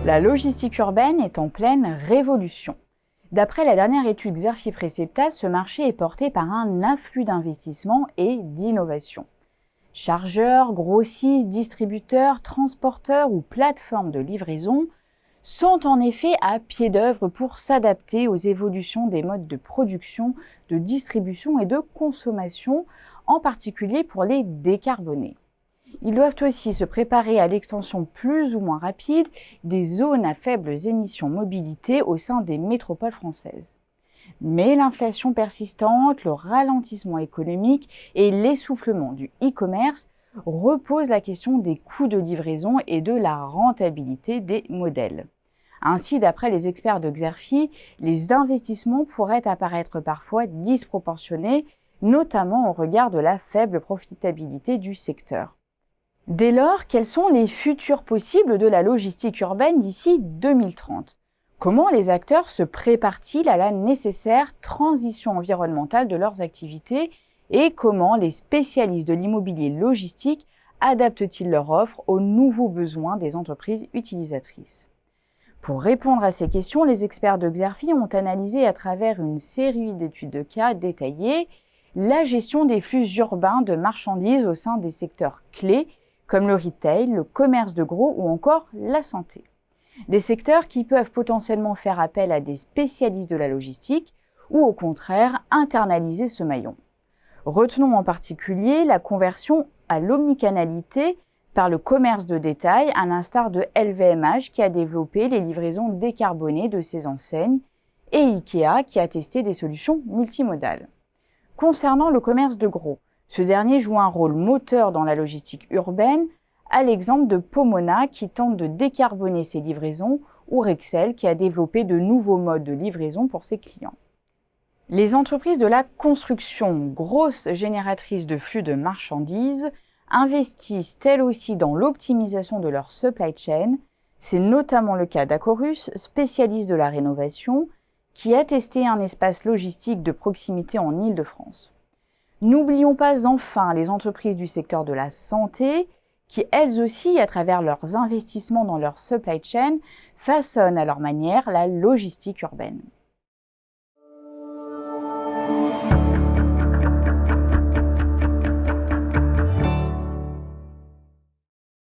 La logistique urbaine est en pleine révolution. D'après la dernière étude Xerfi Precepta, ce marché est porté par un afflux d'investissements et d'innovations. Chargeurs, grossistes, distributeurs, transporteurs ou plateformes de livraison sont en effet à pied d'œuvre pour s'adapter aux évolutions des modes de production, de distribution et de consommation, en particulier pour les décarboner. Ils doivent aussi se préparer à l'extension plus ou moins rapide des zones à faibles émissions mobilité au sein des métropoles françaises. Mais l'inflation persistante, le ralentissement économique et l'essoufflement du e-commerce reposent la question des coûts de livraison et de la rentabilité des modèles. Ainsi, d'après les experts de Xerfi, les investissements pourraient apparaître parfois disproportionnés, notamment au regard de la faible profitabilité du secteur. Dès lors, quels sont les futurs possibles de la logistique urbaine d'ici 2030 ? Comment les acteurs se préparent-ils à la nécessaire transition environnementale de leurs activités et comment les spécialistes de l'immobilier logistique adaptent-ils leur offre aux nouveaux besoins des entreprises utilisatrices ? Pour répondre à ces questions, les experts de Xerfi ont analysé à travers une série d'études de cas détaillées la gestion des flux urbains de marchandises au sein des secteurs clés comme le retail, le commerce de gros ou encore la santé. Des secteurs qui peuvent potentiellement faire appel à des spécialistes de la logistique ou au contraire internaliser ce maillon. Retenons en particulier la conversion à l'omnicanalité par le commerce de détail, à l'instar de LVMH qui a développé les livraisons décarbonées de ses enseignes et IKEA qui a testé des solutions multimodales. Concernant le commerce de gros, ce dernier joue un rôle moteur dans la logistique urbaine, à l'exemple de Pomona qui tente de décarboner ses livraisons ou Rexel qui a développé de nouveaux modes de livraison pour ses clients. Les entreprises de la construction, grosses génératrices de flux de marchandises, investissent elles aussi dans l'optimisation de leur supply chain. C'est notamment le cas d'Acorus, spécialiste de la rénovation, qui a testé un espace logistique de proximité en Île-de-France. N'oublions pas enfin les entreprises du secteur de la santé qui, elles aussi, à travers leurs investissements dans leur supply chain, façonnent à leur manière la logistique urbaine.